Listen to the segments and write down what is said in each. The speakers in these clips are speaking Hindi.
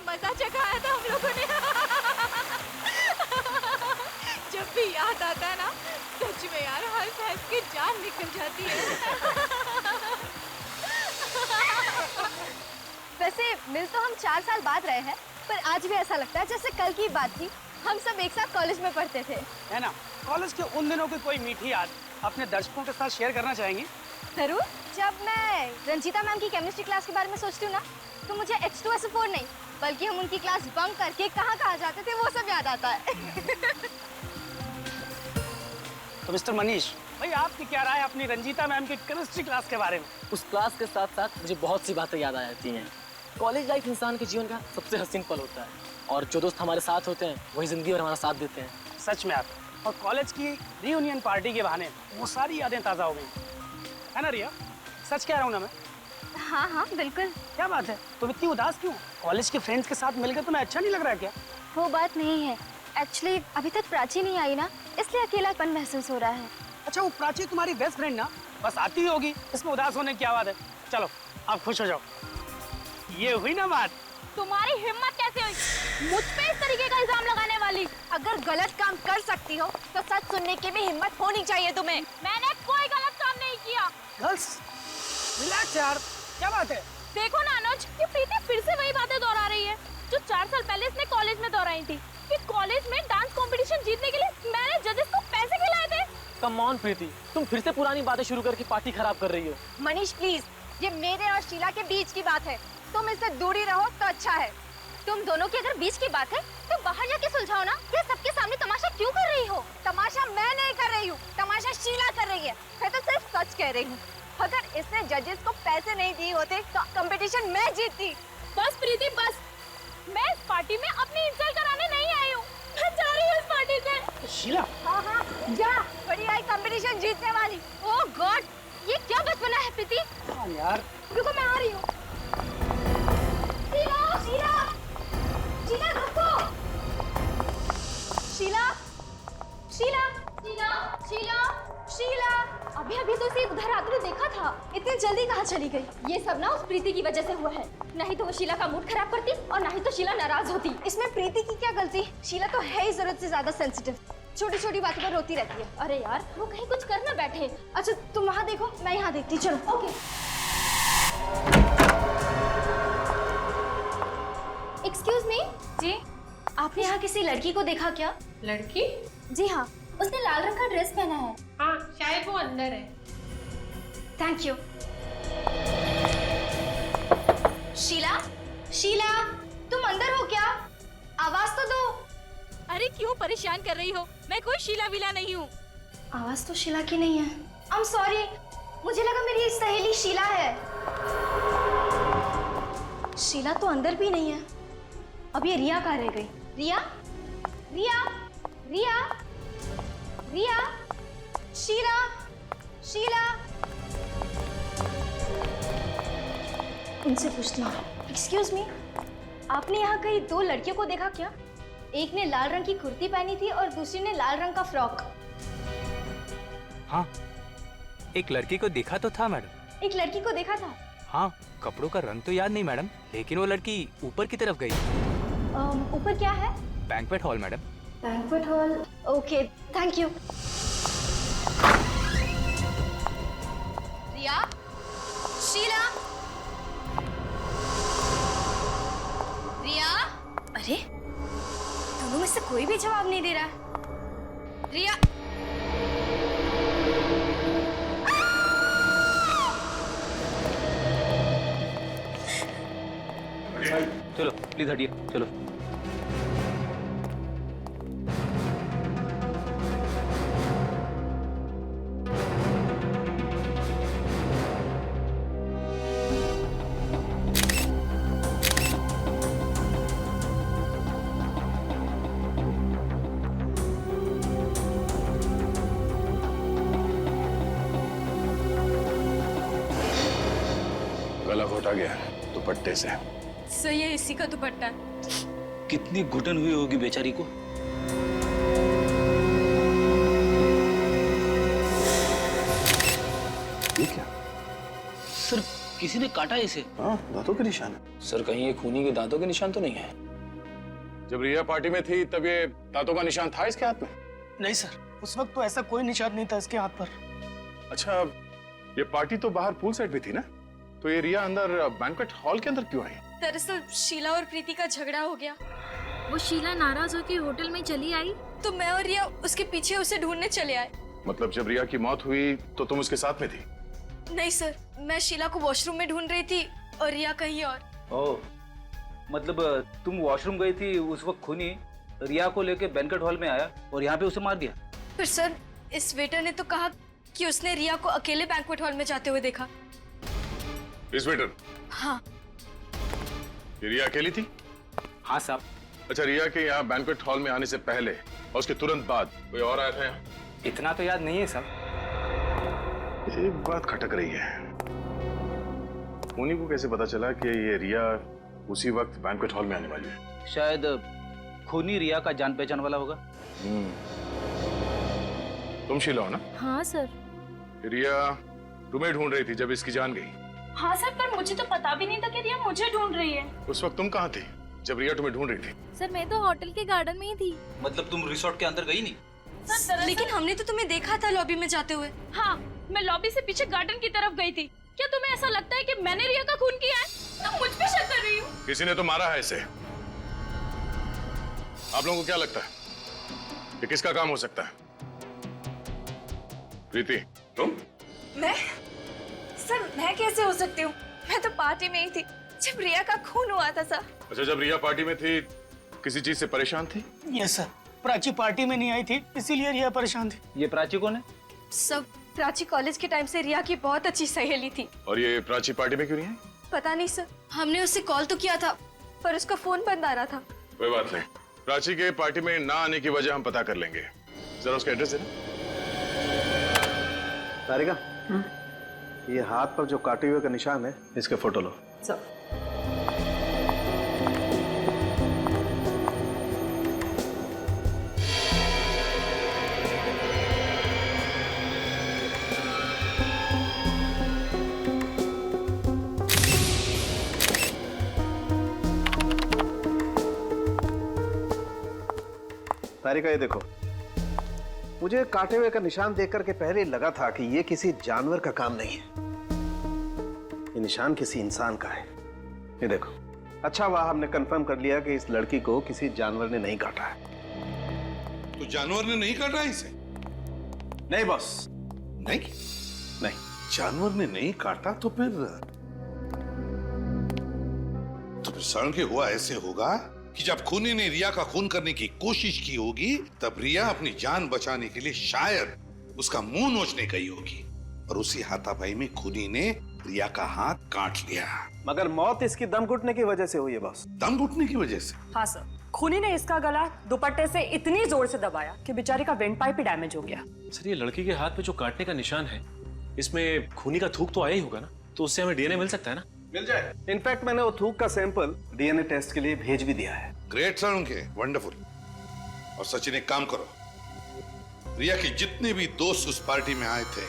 मजा चखाया था हम लोगों ने। जब भी याद आता है ना, सच में यार हंस हंस के जान निकल जाती है। वैसे मिल तो हम 4 साल बाद रहे हैं, पर आज भी ऐसा लगता है जैसे कल की बात थी। हम सब एक साथ कॉलेज में पढ़ते थे, है ना? कॉलेज के उन दिनों की कोई मीठी याद अपने दर्शकों के साथ शेयर करना चाहेंगी? जरूर। जब मैं रंजीता मैम की केमिस्ट्री क्लास के बारे में सोचती हूँ ना, तो मुझे H2SO4 नहीं, बल्कि हम उनकी क्लास बंक करके कहाँ जाते थे वो सब याद आता है। तो मिस्टर मनीष भाई, आपकी क्या राय अपनी रंजीता मैम की केमिस्ट्री क्लास के बारे में? उस क्लास के साथ साथ मुझे बहुत सी बातें याद आ जाती हैं। कॉलेज लाइफ इंसान के जीवन का सबसे हसीन पल होता है, और जो दोस्त हमारे साथ होते हैं वही जिंदगी भर हमारा साथ देते हैं। सच में आप, और कॉलेज की रीयूनियन पार्टी के बहाने वो सारी यादें ताज़ा हो गई, है ना रिया? सच कह रहा हूँ ना मैं? हाँ हाँ बिल्कुल। क्या बात है, तुम इतनी उदास क्यों? कॉलेज के फ्रेंड्स के साथ मिलकर तुम्हें अच्छा नहीं लग रहा है क्या? वो बात नहीं है, एक्चुअली अभी तक प्राची नहीं आई ना, इसलिए अकेलापन महसूस हो रहा है। अच्छा, वो प्राची तुम्हारी बेस्ट फ्रेंड ना, बस आती ही होगी, इसमें उदास होने की क्या बात है? चलो आप खुश हो जाओ। ये हुई ना बात। तुम्हारी हिम्मत कैसे हुई मुझ पे इस तरीके का इल्जाम लगाने वाली? अगर गलत काम कर सकती हो तो सच सुनने की भी हिम्मत होनी चाहिए तुम्हें। मैंने कोई गलत काम नहीं किया। गर्ल्स रिलैक्स यार, क्या बात है? देखो ना अनुज, ये प्रीति फिर से वही बातें दोहरा रही है जो 4 साल पहले इसने कॉलेज में दोहराई थी कि कॉलेज में डांस कंपटीशन जीतने के लिए मैंने जजेस को पैसे खिलाए थे। कम ऑन प्रीति, तुम फिर से पुरानी बातें शुरू करके पार्टी खराब कर रही हो। मनीष प्लीज, ये मेरे और शीला के बीच की बात है, तुम इससे दूरी रहो तो अच्छा है। तुम दोनों की अगर बीच की बात है तो बाहर जाके सुलझाओ ना, ये सबके सामने तमाशा क्यों कर रही हो? तमाशा मैं नहीं कर रही हूँ, तमाशा शीला कर रही है। मैं तो सिर्फ सच कह रही हूँ। अगर इसने जजेस को पैसे नहीं दिए होते तो कंपटीशन मैं जीतती। बस प्रीति बस, मैं इस पार्टी में अपनी इंसल्ट कराने नहीं आई हूँ। मैं जा रही हूँ इस पार्टी से। शीला, हाँ हाँ जा, बड़ी आई कंपटीशन जीतने वाली। ओह गॉड, ये क्या बचपना है प्रीति? हाँ यार, रुको मैं आ रही हूँ। शीला शीला शीला रुको। शीला शीला शीला शीला शीला, अभी अभी तो इसे उधर आते हुए देखा था, इतनी जल्दी कहाँ चली गई? ये सब ना उस प्रीति की वजह से हुआ है, नहीं तो वो शीला का मूड खराब करती और नहीं तो शीला नाराज होती। इसमें प्रीति की क्या गलती? शीला तो है ही जरूरत से ज्यादा सेंसिटिव, छोटी छोटी बातों पर रोती रहती है। अरे यार वो कहीं कुछ कर ना बैठे। अच्छा तुम वहाँ देखो, मैं यहाँ देखती हूँ। चलो ओके। एक्सक्यूज मी जी, आपने यहाँ किसी लड़की को देखा क्या? लड़की? जी हाँ, उसने लाल रंग का ड्रेस पहना है। हाँ शायद वो अंदर है। Thank you. शीला शीला, तुम अंदर हो क्या? आवाज तो दो। अरे क्यों परेशान कर रही हो? मैं कोई शीला विला नहीं हूँ। आवाज तो शीला की नहीं है। आई एम सॉरी, मुझे लगा मेरी सहेली शीला है। शीला तो अंदर भी नहीं है। अब ये रिया कहाँ रह गई? रिया रिया रिया रिया, शीला शीला। उनसे पूछती हूँ। एक्सक्यूज मी, आपने यहाँ कहीं 2 लड़कियों को देखा क्या? एक ने लाल रंग की कुर्ती पहनी थी और दूसरी ने लाल रंग का फ्रॉक। हाँ, एक लड़की को देखा तो था मैडम। एक लड़की को देखा था? हाँ, कपड़ों का रंग तो याद नहीं मैडम, लेकिन वो लड़की ऊपर की तरफ गई। ऊपर क्या है? Banquet hall madam. Banquet hall, okay thank you. Riya, Sheela, Riya. अरे दोनों में से कोई भी जवाब नहीं दे रहा है। रिया, चलो प्लीज हटिए, चलो। गला घोटा गया दुपट्टे से। सही है, इसी का दुपट्टा। कितनी घुटन हुई होगी बेचारी को। ये क्या? सर किसी ने काटा इसे? हाँ, दांतों के निशान है। सर कहीं ये खूनी के दांतों के निशान तो नहीं है? जब रिया पार्टी में थी तब ये दांतों का निशान था इसके हाथ में? नहीं सर, उस वक्त तो ऐसा कोई निशान नहीं था इसके हाथ पर। अच्छा, ये पार्टी तो बाहर पूल साइड में थी ना, तो ये रिया अंदर बैंक्वेट हॉल के अंदर क्यों आई? दरअसल शीला और प्रीति का झगड़ा हो गया। वो शीला नाराज होकर होटल में चली आई तो मैं और रिया उसके पीछे उसे ढूंढने चले आए। मतलब जब रिया की मौत हुई तो तुम उसके साथ में थी? नहीं सर, मैं शीला को वॉशरूम में ढूंढ रही थी और रिया कहीं और। ओह, मतलब तुम वॉशरूम गई थी उस वक्त खूनी रिया को लेके बैंक्वेट हॉल में आया और यहाँ पे उसे मार दिया? पर सर, इस वेटर ने तो कहा कि उसने रिया को अकेले बैंक्वेट हॉल में जाते हुए देखा। इस वेटर? हाँ। ये रिया अकेली थी? हाँ साहब। अच्छा, रिया के यहाँ बैंक्वेट हॉल में आने से पहले और उसके तुरंत बाद कोई और आया था यहाँ? इतना तो याद नहीं है साहब। एक बात खटक रही है, उन्हीं को कैसे पता चला कि ये रिया उसी वक्त बैंक्वेट हॉल में आने वाली है? शायद खूनी रिया का जान पहचान वाला होगा। तुम शीला हो ना? हाँ सर। रिया तुम्हें ढूंढ रही थी जब इसकी जान गई? हाँ सर, पर मुझे तो पता भी नहीं था कि रिया मुझे ढूंढ रही है। उस वक्त तुम कहाँ थी जब रिया तुम्हें ढूंढ रही थी? सर मैं तो होटल के गार्डन में ही थी। मतलब तुम रिसोर्ट के अंदर गई नहीं? सर लेकिन हमने तो तुम्हें देखा था लॉबी में जाते हुए। हाँ, मैं लॉबी से पीछे गार्डन की तरफ गई थी। क्या तुम्हें ऐसा लगता है कि मैंने रिया का खून किया है? तुम मुझ पे शक कर रही हो? किसी ने तो मारा है इसे। आप लोगों को क्या लगता है कि किसका काम हो सकता है? प्रीति, तुम? मैं? सर, मैं कैसे हो सकती हूँ? मैं तो पार्टी में ही थी जब रिया का खून हुआ था सर। अच्छा, जब रिया पार्टी में थी किसी चीज से परेशान थी? यस सर, प्राची पार्टी में नहीं आई थी, इसीलिए रिया परेशान थी। ये प्राची कौन है? सब प्राची कॉलेज के टाइम से रिया की बहुत अच्छी सहेली थी। और ये प्राची पार्टी में क्यों नहीं आई? पता नहीं सर, हमने उससे कॉल तो किया था पर उसका फोन बंद आ रहा था। कोई बात नहीं, प्राची के पार्टी में ना आने की वजह हम पता कर लेंगे। जरा उसका एड्रेस देना। तारिका, ये हाथ पर जो काटे हुए का निशान है, इसके फोटो लो। तारिका, ये देखो, मुझे काटे हुए का निशान देख करके पहले लगा था कि ये किसी जानवर का काम नहीं है, ये निशान किसी इंसान का है। ये देखो, अच्छा हुआ हमने कंफर्म कर लिया कि इस लड़की को किसी जानवर ने नहीं काटा है। तो जानवर ने नहीं काटा इसे? नहीं बॉस, नहीं नहीं। जानवर ने नहीं काटा तो फिर सड़न के हुआ ऐसे होगा कि जब खूनी ने रिया का खून करने की कोशिश की होगी तब रिया अपनी जान बचाने के लिए शायद उसका मुंह नोचने गई होगी और उसी हाथापाई में खूनी ने रिया का हाथ काट लिया। मगर मौत इसकी दम घुटने की वजह से हुई है बॉस। दम घुटने की वजह से? हाँ सर, खूनी ने इसका गला दुपट्टे से इतनी जोर से दबाया कि बेचारी का वेंट पाइप ही डैमेज हो गया। सर, ये लड़की के हाथ में जो काटने का निशान है, इसमें खूनी का थूक तो आया ही होगा ना, तो उससे हमें डीएनए मिल सकता है ना? मिल जाए। इनफैक्ट मैंने वो थूक का सैंपल डीएनए टेस्ट के लिए भेज भी दिया है। ग्रेट सर उनके, वंडरफुल। और सचिन, एक काम करो, रिया के जितने भी दोस्त उस पार्टी में आए थे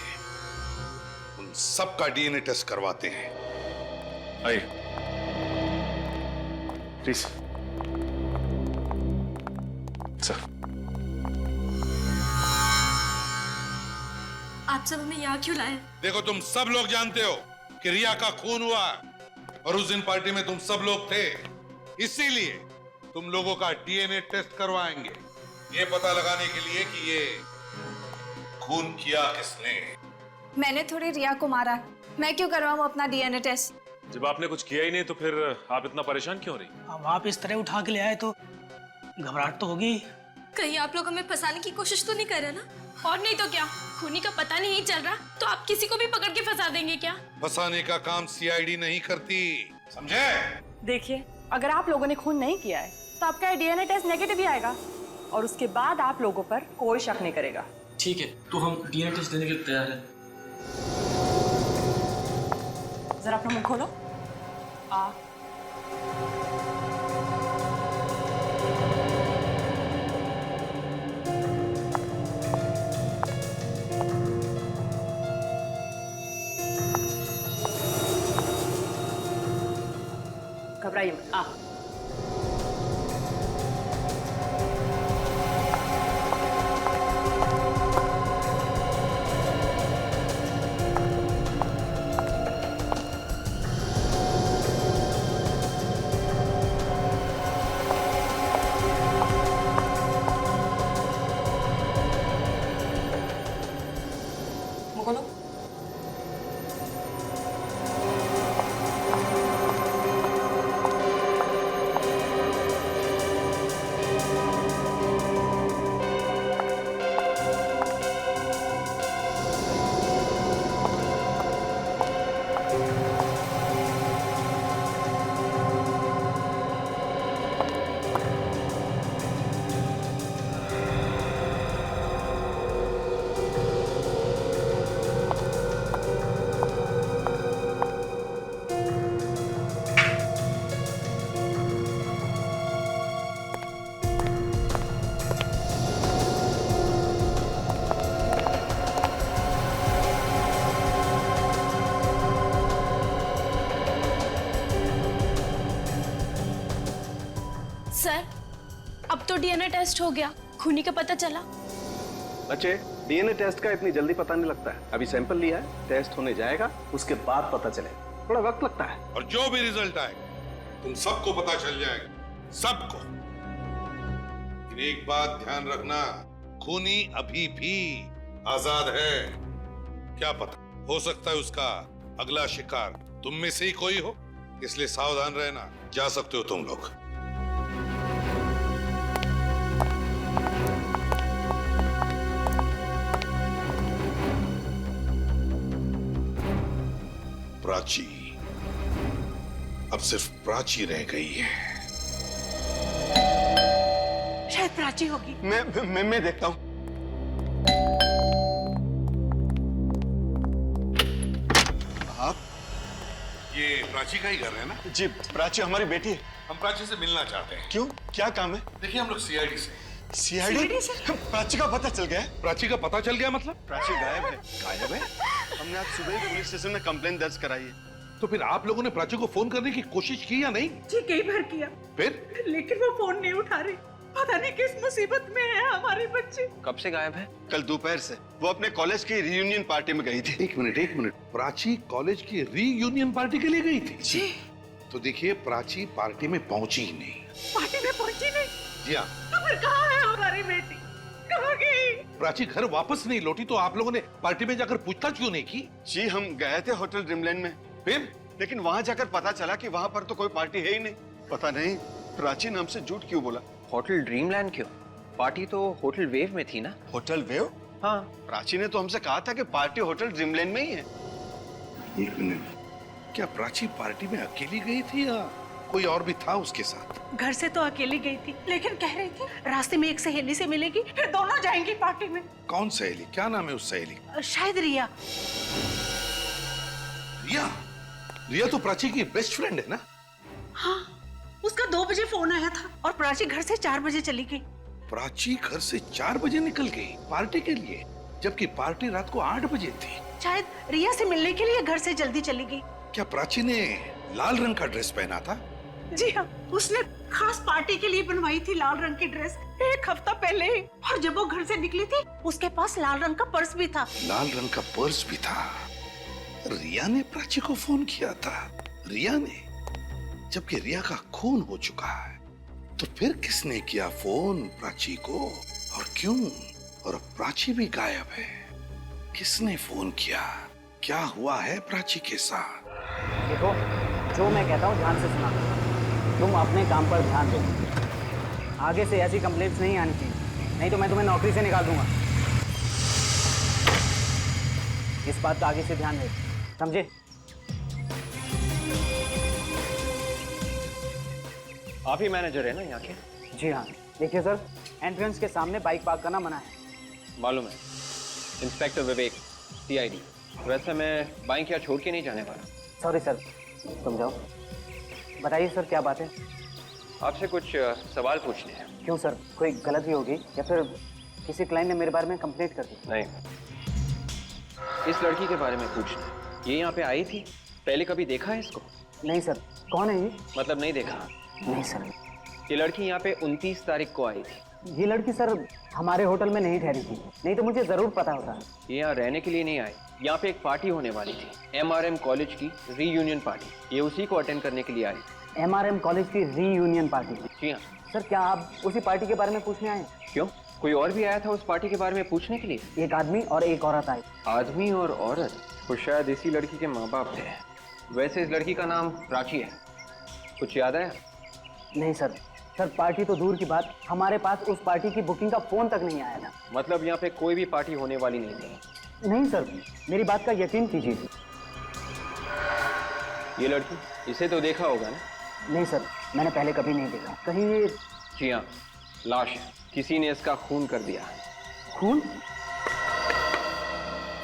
उन सबका डीएनए टेस्ट करवाते हैं। आइए प्लीज सर। आप सब हमें यहाँ क्यों लाए? देखो, तुम सब लोग जानते हो कि रिया का खून हुआ और उस दिन पार्टी में तुम सब लोग थे, इसीलिए तुम लोगों का डीएनए टेस्ट करवाएंगे, ये पता लगाने के लिए कि ये खून किया किसने। मैंने थोड़ी रिया को मारा, मैं क्यों करवाऊं अपना डीएनए टेस्ट? जब आपने कुछ किया ही नहीं तो फिर आप इतना परेशान क्यों हो रही? अब आप इस तरह उठा के ले आए तो घबराहट तो होगी। कहीं आप लोग हमें फंसाने की कोशिश तो नहीं कर रहे ना? और नहीं तो क्या, खूनी का पता नहीं चल रहा तो आप किसी को भी पकड़ के फंसा देंगे क्या? फंसाने का काम सीआईडी नहीं करती, समझे? देखिए, अगर आप लोगों ने खून नहीं किया है तो आपका डीएनए टेस्ट नेगेटिव ही आएगा और उसके बाद आप लोगों पर कोई शक नहीं करेगा। ठीक है, तो हम डीएनए टेस्ट देने के लिए तैयार हैं। जरा अपना मुंह खोलो। प्राइम आ सर, अब तो डीएनए टेस्ट हो गया, खूनी का पता चला। बच्चे, डीएनए टेस्ट का इतनी जल्दी पता नहीं लगता है। अभी सैंपल लिया है, टेस्ट होने जाएगा, उसके बाद पता चलेगा। थोड़ा वक्त लगता है। और जो भी रिजल्ट आएगा तुम सबको पता चल जाएगा, सबको। लेकिन एक बात ध्यान रखना, खूनी अभी भी आजाद है। क्या पता, हो सकता है उसका अगला शिकार तुम में से ही कोई हो, इसलिए सावधान रहना। जा सकते हो तुम लोग। प्राची, अब सिर्फ प्राची रह गई है। शायद प्राची होगी। मैं देखता हूँ। आप ये प्राची का ही घर है ना? जी, प्राची हमारी बेटी है। हम प्राची से मिलना चाहते हैं। क्यों, क्या काम है? देखिए, हम लोग सीआईडी से। सीआईडी से? प्राची का पता चल गया है? प्राची का पता चल गया मतलब? प्राची गायब है। गायब है? हमने आज सुबह ही पुलिस स्टेशन में कंप्लेन दर्ज कराई है। तो फिर आप लोगों ने प्राची को फोन करने की कोशिश की या नहीं? जी कई बार किया, फिर? लेकिन वो फोन नहीं उठा रही। पता नहीं किस मुसीबत में है हमारी बच्ची। कब से गायब है? कल दोपहर से। वो अपने कॉलेज की रियूनियन पार्टी में गई थी। एक मिनट। प्राची कॉलेज की रीयूनियन पार्टी के लिए गई थी? जी। तो देखिए, प्राची पार्टी में पहुंची ही नहीं। पार्टी में पहुंची नहीं? जी हाँ। तो फिर कहाँ है हमारी बेटी? कहाँ गई? प्राची घर वापस नहीं लौटी, तो आप लोगों ने पार्टी में जाकर पूछताछ क्यों नहीं की? जी, हम गए थे होटल ड्रीमलैंड में। फिर? लेकिन वहाँ जाकर पता चला कि वहाँ पर तो कोई पार्टी है ही नहीं। पता नहीं प्राची नाम से झूठ क्यों बोला। होटल ड्रीमलैंड क्यों? पार्टी तो होटल वेव में थी ना? Hotel wave? हाँ। प्राची ने तो हमसे कहा था कि पार्टी होटल ड्रीमलैंड में ही है। एक मिनट, क्या प्राची पार्टी में अकेली गई थी या कोई और भी था उसके साथ? घर से तो अकेली गई थी, लेकिन कह रही थी रास्ते में एक सहेली से मिलेगी, फिर दोनों जाएंगी पार्टी में। कौन सहेली? क्या नाम है उस सहेली? शायद रिया। रिया? रिया तो प्राची की बेस्ट फ्रेंड है ना? हाँ, उसका 2 बजे फोन आया था और प्राची घर से 4 बजे चली गई। प्राची घर से 4 बजे निकल गई पार्टी के लिए, जबकि पार्टी रात को 8 बजे थी। शायद रिया से मिलने के लिए घर से जल्दी चली गई। क्या प्राची ने लाल रंग का ड्रेस पहना था? जी हाँ, उसने खास पार्टी के लिए बनवाई थी लाल रंग की ड्रेस 1 हफ्ता पहले ही। और जब वो घर से निकली थी, उसके पास लाल रंग का पर्स भी था। लाल रंग का पर्स भी था। रिया ने प्राची को फोन किया था। रिया ने? जबकि रिया का खून हो चुका है, तो फिर किसने किया फोन प्राची को और क्यों? और अब प्राची भी गायब है। किसने फोन किया? क्या हुआ है प्राची के साथ? देखो, जो मैं कहता हूँ ध्यान से सुना। तुम अपने काम पर ध्यान दो। आगे से ऐसी कंप्लेंट्स नहीं आनी चाहिए, नहीं तो मैं तुम्हें नौकरी से निकाल दूंगा। इस बात का आगे से ध्यान दे, समझे? आप ही मैनेजर है ना यहाँ के? जी हाँ। देखिए सर, एंट्रेंस के सामने बाइक पार्क करना मना है। मालूम है। इंस्पेक्टर विवेक, सीआईडी। वैसे मैं बाइक यहाँ छोड़ के नहीं जाने वाला। सॉरी सर, तुम जाओ। बताइए सर, क्या बात है? आपसे कुछ सवाल पूछने हैं। क्यों सर, कोई गलती होगी या फिर किसी क्लाइंट ने मेरे बारे में कंप्लेंट कर दी? नहीं, इस लड़की के बारे में पूछना है। ये यहाँ पे आई थी, पहले कभी देखा है इसको? नहीं सर, कौन है ये? मतलब नहीं देखा? नहीं सर। ये लड़की यहाँ पे 29 तारीख को आई थी। ये लड़की सर हमारे होटल में नहीं ठहरी थी, नहीं तो मुझे जरूर पता होता। ये यहाँ रहने के लिए नहीं आई, यहाँ पे एक पार्टी होने वाली थी, MRM कॉलेज की रीयूनियन पार्टी। ये उसी को अटेंड करने के लिए आई। MRM कॉलेज की रीयूनियन पार्टी? जी हाँ। सर क्या आप उसी पार्टी के बारे में पूछने आए? क्यों, कोई और भी आया था उस पार्टी के बारे में पूछने के लिए? एक आदमी और एक औरत आई। आदमी और औरत? तो शायद इसी लड़की के माँ बाप थे। वैसे इस लड़की का नाम प्राची है, कुछ याद है? नहीं सर, सर पार्टी तो दूर की बात, हमारे पास उस पार्टी की बुकिंग का फोन तक नहीं आया था। मतलब यहाँ पे कोई भी पार्टी होने वाली नहीं थी? नहीं सर, मेरी बात का यकीन कीजिए। ये लड़की, इसे तो देखा होगा ना? नहीं सर, मैंने पहले कभी नहीं देखा। कहीं ये? जी हाँ, लाश है, किसी ने इसका खून कर दिया। खून?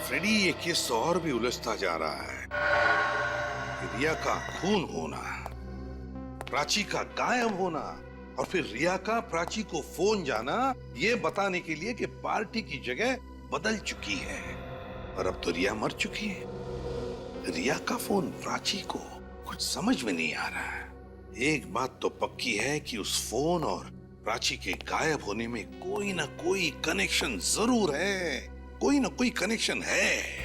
फ्रेडी, ये केस तो और भी उलझता जा रहा है। रिया का खून होना, प्राची का गायब होना, और फिर रिया का प्राची को फोन जाना ये बताने के लिए कि पार्टी की जगह बदल चुकी है। और अब तो रिया मर चुकी है। रिया का फोन प्राची को, कुछ समझ में नहीं आ रहा है। एक बात तो पक्की है कि उस फोन और प्राची के गायब होने में कोई ना कोई कनेक्शन जरूर है, कोई ना कोई कनेक्शन है।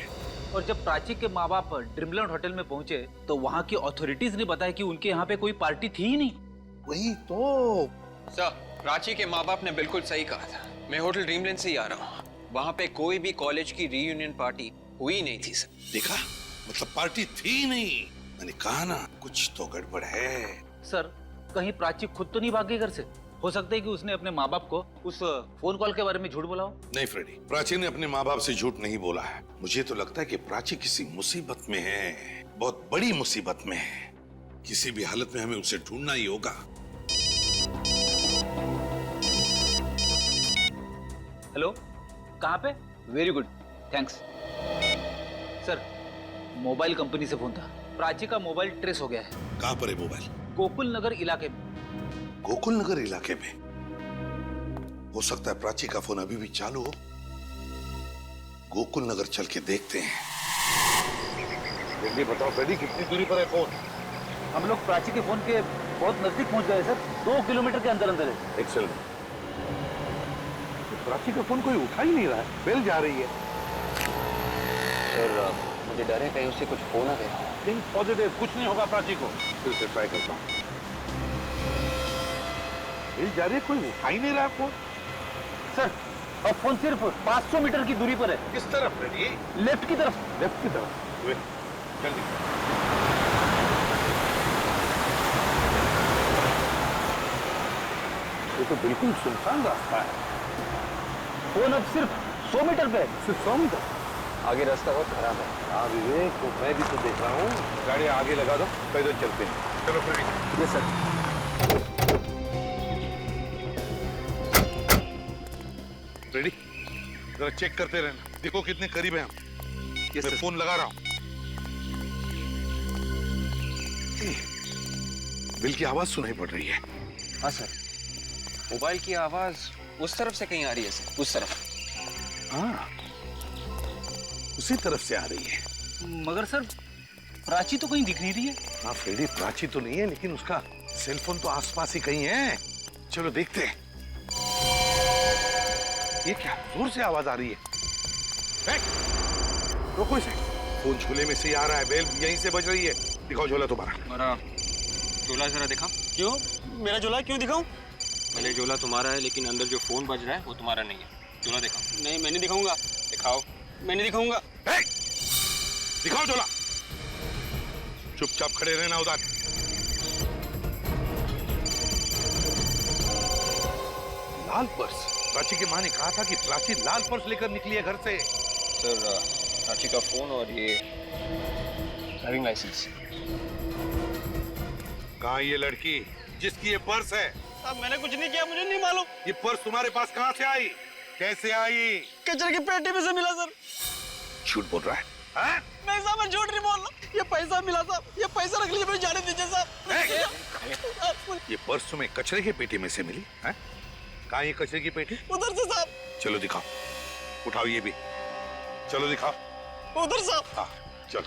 और जब प्राची के माँ बाप ड्रीमलैंड होटल में पहुंचे तो वहाँ की अथॉरिटीज ने बताया कि उनके यहाँ पे कोई पार्टी थी ही नहीं। वही तो सर, प्राची के माँ बाप ने बिल्कुल सही कहा था। मैं होटल ड्रीमलैंड से ही आ रहा हूँ, वहाँ पे कोई भी कॉलेज की रीयूनियन पार्टी हुई नहीं थी। सर देखा, मतलब पार्टी थी नहीं। मैंने कहा ना, कुछ तो गड़बड़ है। सर कहीं प्राची खुद तो नहीं भाग गई घर से? हो सकता है कि उसने अपने माँ बाप को उस फोन कॉल के बारे में झूठ बोला हो। नहीं फ्रेडी, प्राची ने अपने माँ बाप से झूठ नहीं बोला है। मुझे तो लगता है कि प्राची किसी मुसीबत में है, बहुत बड़ी मुसीबत में है। किसी भी हालत में हमें उसे ढूंढना ही होगा। हेलो, कहाँ पे? Very good, thanks. Sir mobile company से फोन था, प्राची का मोबाइल ट्रेस हो गया है। कहाँ पर है मोबाइल? गोकुल नगर इलाके में। गोकुल नगर इलाके में? हो सकता है प्राची का फोन अभी भी चालू हो। गोकुल नगर चल के देखते हैं। जल्दी बताओ फ्रेडी, कितनी दूरी पर है फोन? हम लोग प्राची के फोन के बहुत नजदीक पहुंच गए सर, 2 किलोमीटर के अंदर अंदर है। एक्सेलेंट। प्राची का फोन कोई उठा ही नहीं रहा है, बेल जा रही है। सर मुझे डर है कहीं उससे कुछ हो ना गया। थिंक पॉजिटिव, कुछ नहीं होगा प्राची को। फिर से ट्राई करता हूँ। बेल जा रही है, कोई उठा ही नहीं रहा है फोन। सर और फोन सिर्फ 500 मीटर की दूरी पर है। किस तरफ फ्रेडी? लेफ्ट की तरफ। लेफ्ट की तरफ? वे, जल्दी। ये तो बिल्कुल सुनसान रास्ता है। फोन अब सिर्फ 100 मीटर पे है। सिर्फ 100 मीटर? आगे रास्ता बहुत खराब है। हाँ विवेक, तो मैं भी तो देख रहा हूँ। गाड़ी आगे लगा दो, पैदल चलते हैं। चलो फ्रेडी। Yes sir. रेडी, जरा चेक करते रहना, देखो कितने करीब है हम। मैं फोन लगा रहा हूँ। बिल की आवाज सुनाई पड़ रही है। हाँ सर, मोबाइल की आवाज उस तरफ से कहीं आ रही है सर, उस तरफ। हाँ, उसी तरफ से आ रही है। मगर सर प्राची तो कहीं दिख नहीं रही है। हाँ फ्रेडी, प्राची तो नहीं है, लेकिन उसका सेलफोन तो आसपास ही कहीं है। चलो देखते हैं। ये क्या जोर से आवाज आ रही है? रोको इसे। फोन झोले में से ही आ रहा है, बेल यहीं से बज रही है। दिखाओ झोला तुम्हारा। मेरा झोला जरा दिखा। क्यों? मेरा झोला क्यों दिखाऊं? भले झोला तुम्हारा है, लेकिन अंदर जो फोन बज रहा है वो तुम्हारा नहीं है। झोला दिखाओ। नहीं, मैं नहीं दिखाऊंगा। दिखाओ। मैं नहीं दिखाऊंगा। दिखाओ झोला। चुपचाप खड़े रहना उधर। लाल पर्स? प्राची की माँ ने कहा था कि प्राची लाल पर्स लेकर निकली है घर से। सर प्राची का फोन और ये ड्राइविंग लाइसेंस। कहाँ ये लड़की जिसकी ये पर्स है? अब मैंने कुछ नहीं किया, मुझे नहीं मालूम। ये पर्स तुम्हारे पास कहाँ से आई? कैसे आई? कचरे की पेटी में से मिला सर। झूठ बोल रहा है? हाँ? नहीं साहब, मैं झूठ नहीं बोल रहा। ये पैसा मिला साहब, ये पैसा रख लीजिए, मुझे जाने दीजिए साहब। ये पर्स तुम्हें कचरे की पेटी में से मिली है? कहाँ ये कचरे की पेटी? उधर से साहब। चलो दिखाओ, उठाओ ये भी। चलो दिखाओ। उधर साहब। हाँ चलो।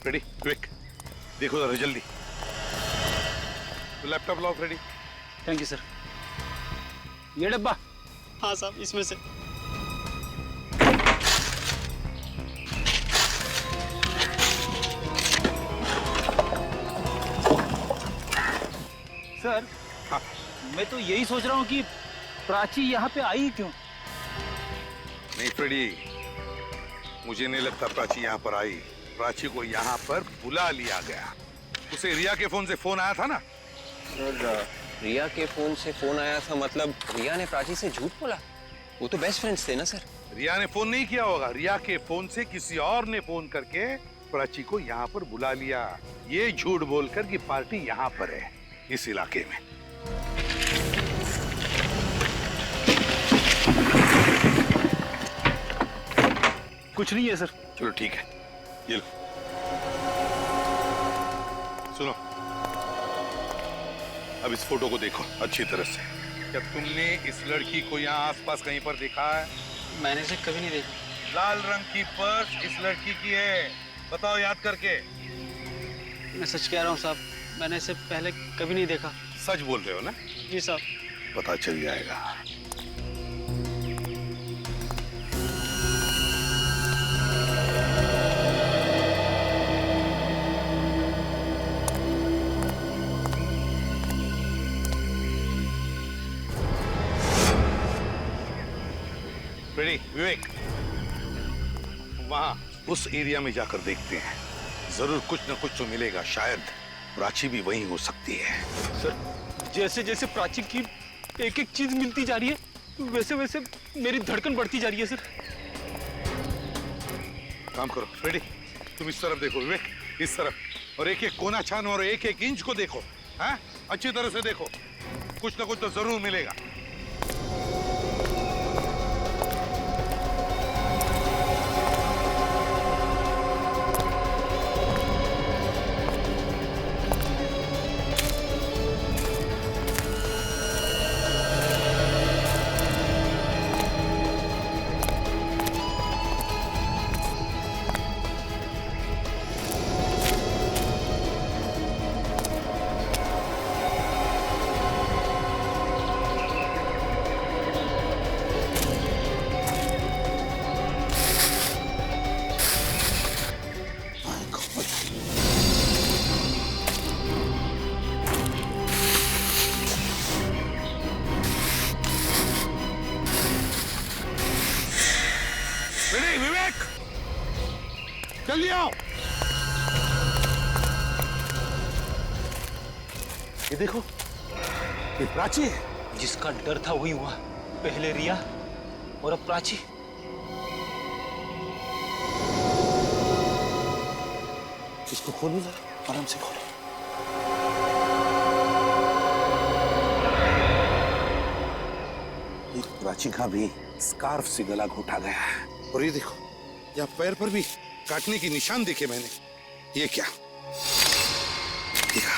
रेडी क्विक, देखो जरा जल्दी। Laptop lock ready. Thank you sir. ये डब्बा? हाँ साहब, इसमें से। सर हाँ। मैं तो यही सोच रहा हूँ कि प्राची यहाँ पे आई क्यों? नहीं फ्रेडी, मुझे नहीं लगता प्राची यहाँ पर आई। प्राची को यहाँ पर बुला लिया गया। उसे रिया के फोन से फोन आया था ना। सर, रिया के फोन से फोन आया था मतलब रिया ने प्राची से झूठ बोला? वो तो बेस्ट फ्रेंड्स थे ना सर। रिया ने फोन नहीं किया होगा, रिया के फोन से किसी और ने फोन करके प्राची को यहाँ पर बुला लिया, ये झूठ बोलकर कि पार्टी यहाँ पर है, इस इलाके में। कुछ नहीं है सर। चलो ठीक है, ये लो। सुनो, अब इस फोटो को देखो अच्छी तरह से। क्या तुमने इस लड़की को यहाँ आसपास कहीं पर देखा है? मैंने इसे कभी नहीं देखा। लाल रंग की पर्स इस लड़की की है, बताओ याद करके। मैं सच कह रहा हूँ साहब, मैंने इसे पहले कभी नहीं देखा। सच बोल रहे हो ना? जी साहब। पता चल जाएगा। रेडी विवेक, वहां उस एरिया में जाकर देखते हैं, जरूर कुछ न कुछ तो मिलेगा। शायद प्राची भी वहीं हो सकती है। सर, जैसे जैसे प्राची की एक एक चीज मिलती जा रही है, वैसे वैसे मेरी धड़कन बढ़ती जा रही है सर। काम करो फ्रेडी, तुम इस तरफ देखो, विवेक इस तरफ, और एक एक कोना छानो और एक एक इंच को देखो। हाँ, अच्छी तरह से देखो, कुछ न कुछ तो जरूर मिलेगा। विवेक, जल्दी आओ। ये देखो, ये प्राची है। जिसका डर था वही हुआ। पहले रिया और अब प्राची। इसको खोलो जरा, आराम से खोलो। एक प्राची का भी स्कार्फ से गला घोटा गया है। और ये देखो, यहाँ पैर पर भी काटने की निशान देखे मैंने। ये क्या? देखा,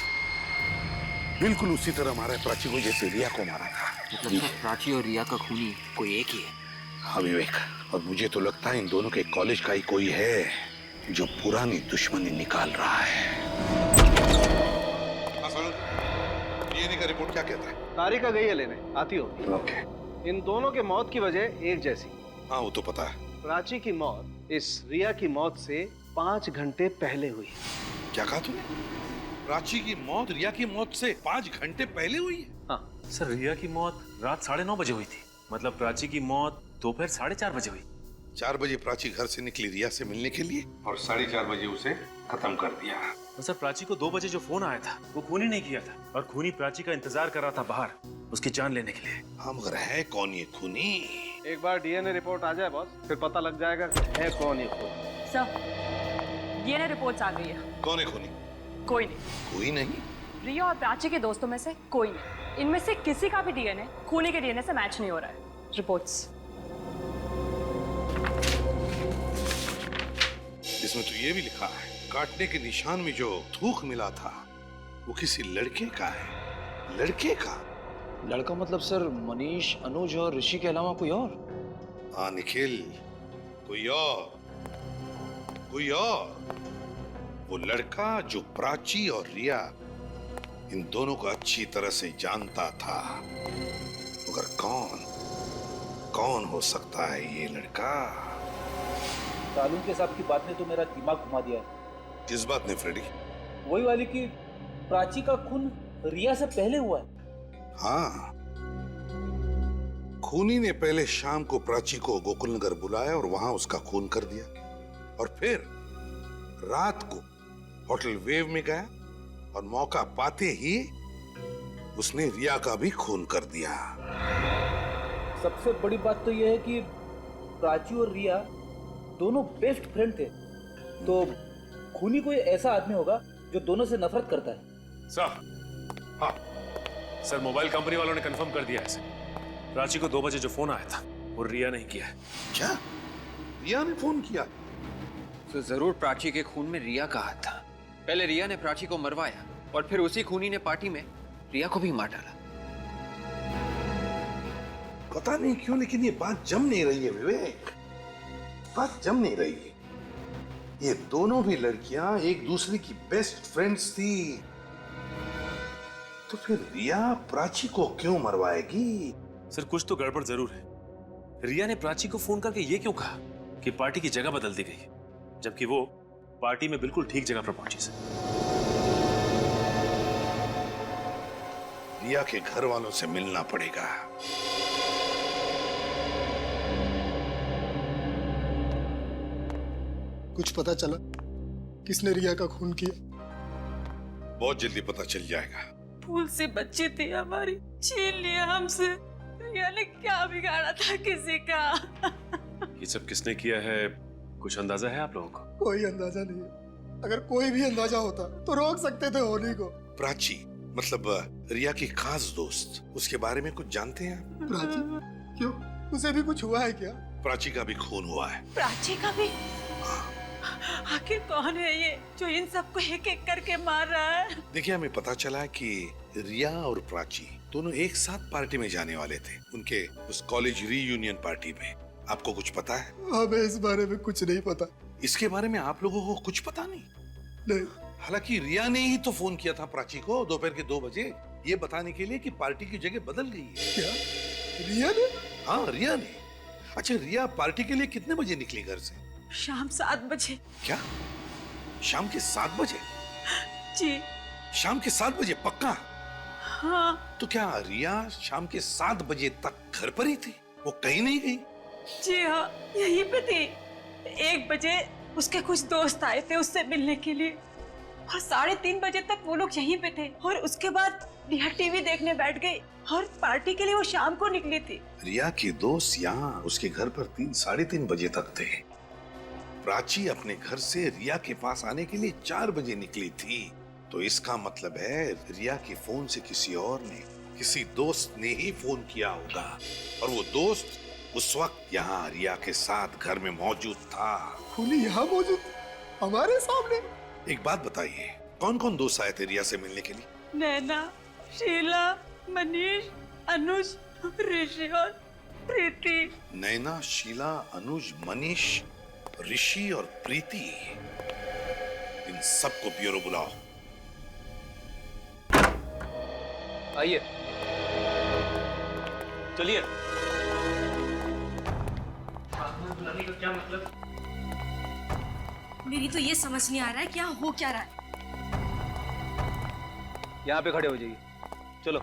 बिल्कुल उसी तरह मारा है प्राची को जैसे रिया को मारा था। मतलब प्राची और रिया का खूनी कोई एक ही है? हाँ विवेक, और मुझे तो लगता है इन दोनों के कॉलेज का ही कोई है जो पुरानी दुश्मनी निकाल रहा है। ये का रिपोर्ट क्या कहता है? तारिका गई है लेने, आती होगी। ओके। इन दोनों के मौत की वजह एक जैसी। हाँ वो तो पता है। प्राची की मौत इस रिया की मौत से 5 घंटे पहले हुई। क्या कहा तूने? प्राची की मौत रिया की मौत से 5 घंटे पहले हुई है? हाँ सर, रिया की मौत रात 9:30 बजे हुई थी। मतलब प्राची की मौत दोपहर 4:30 बजे हुई। 4 बजे प्राची घर से निकली रिया से मिलने के लिए और 4:30 बजे उसे खत्म कर दिया। तो सर, प्राची को 2 बजे जो फोन आया था वो खूनी नहीं किया था, और खूनी प्राची का इंतजार कर रहा था बाहर उसकी जान लेने के लिए। हाँ मगर है कौन ये खूनी? एक बार डीएनए रिपोर्ट आ जाए बॉस, फिर पता लग जाएगा है कौन ये खूनी। सर, डीएनए रिपोर्ट्स आ गई है। कौन है खूनी? कोई नहीं। कोई नहीं? रिया और प्राची के दोस्तों में से कोई नहीं। इनमें से किसी का भी डीएनए खूनी के डीएनए से मैच नहीं हो रहा है। रिपोर्ट्स। इसमें तो ये भी लिखा है, काटने के निशान में जो थूक मिला था वो किसी लड़के का है। लड़के का? लड़का मतलब सर मनीष, अनुज और ऋषि के अलावा कोई और? हाँ निखिल, कोई और, कोई और। वो लड़का जो प्राची और रिया इन दोनों को अच्छी तरह से जानता था, मगर कौन हो सकता है ये लड़का? तालुन के साहब की बात ने तो मेरा दिमाग घुमा दिया है। किस बात ने फ्रेडी? वही वाली कि प्राची का खून रिया से पहले हुआ है। हाँ, खूनी ने पहले शाम को प्राची को गोकुलनगर बुलाया और वहां उसका खून कर दिया, और फिर रात को होटल वेव में गया और मौका पाते ही उसने रिया का भी खून कर दिया। सबसे बड़ी बात तो यह है कि प्राची और रिया दोनों बेस्ट फ्रेंड थे, तो खूनी कोई ऐसा आदमी होगा जो दोनों से नफरत करता है। सर, हाँ सर, मोबाइल कंपनी वालों ने कंफर्म कर दिया है। प्राची को 2 बजे जो फोन आया था वो रिया ने किया है। क्या रिया ने फोन किया? तो जरूर प्राची के खून में रिया का हाथ था। पहले रिया ने प्राची को मरवाया और फिर उसी खूनी ने पार्टी में रिया को भी मार डाला। पता नहीं क्यों, लेकिन ये बात जम नहीं रही है विवेक, बात जम नहीं रही है। ये दोनों भी लड़कियां एक दूसरे की बेस्ट फ्रेंड्स थी, तो फिर रिया प्राची को क्यों मरवाएगी? सर, कुछ तो गड़बड़ जरूर है। रिया ने प्राची को फोन करके ये क्यों कहा कि पार्टी की जगह बदल दी गई, जबकि वो पार्टी में बिल्कुल ठीक जगह पर पहुंची। सर, रिया के घर वालों से मिलना पड़ेगा। कुछ पता चला किसने रिया का खून किया? बहुत जल्दी पता चल जाएगा। फूल से बच्चे थे हमारी, छीन लिया हमसे। रिया ने क्या बिगाड़ा था किसी का? ये सब किसने किया है, कुछ अंदाजा है आप लोगों को? कोई अंदाजा नहीं है। अगर कोई भी अंदाजा होता तो रोक सकते थे होली को। प्राची मतलब रिया की खास दोस्त, उसके बारे में कुछ जानते हैं आप? प्राची? क्यों, उसे भी कुछ हुआ है क्या? प्राची का भी खून हुआ है। प्राची का भी? आखिर कौन है ये जो इन सबको एक एक करके मार रहा है? देखिए, हमें पता चला कि रिया और प्राची दोनों एक साथ पार्टी में जाने वाले थे, उनके उस कॉलेज रीयूनियन पार्टी में। आपको कुछ पता है? हमें इस बारे में कुछ नहीं पता। इसके बारे में आप लोगों को कुछ पता नहीं? नहीं। हालांकि रिया ने ही तो फोन किया था प्राची को दोपहर के 2 बजे, ये बताने के लिए कि पार्टी की जगह बदल गई है। क्या रिया ने? हाँ, रिया ने। अच्छा, रिया पार्टी के लिए कितने बजे निकली घर से? शाम 7 बजे। क्या शाम के 7 बजे? जी। शाम के 7 बजे पक्का? हाँ। तो क्या रिया शाम के 7 बजे तक घर पर ही थी, वो कहीं नहीं गई? जी हाँ, यहीं पे थी। 1 बजे उसके कुछ दोस्त आए थे उससे मिलने के लिए, और 3:30 बजे तक वो लोग यहीं पे थे, और उसके बाद रिया टीवी देखने बैठ गई, और पार्टी के लिए वो शाम को निकली थी। रिया के दोस्त यहाँ उसके घर पर 3-3:30 बजे तक थे। प्राची अपने घर से रिया के पास आने के लिए 4 बजे निकली थी, तो इसका मतलब है रिया के फोन से किसी और ने, किसी दोस्त ने ही फोन किया होगा, और वो दोस्त उस वक्त यहाँ रिया के साथ घर में मौजूद था। खूनी यहाँ मौजूद हमारे सामने? एक बात बताइए, कौन कौन दोस्त आए थे रिया से मिलने के लिए? नैना, शीला, मनीष, अनुज, ऋषि और प्रीति। नैना, शीला, अनुज, मनीष, ऋषि और प्रीति, इन सबको ब्यूरो बुलाओ। आइए। चलिए। बुलाने का क्या मतलब? मेरी तो ये समझ नहीं आ रहा है क्या हो क्या रहा है। यहाँ पे खड़े हो जाइए। चलो।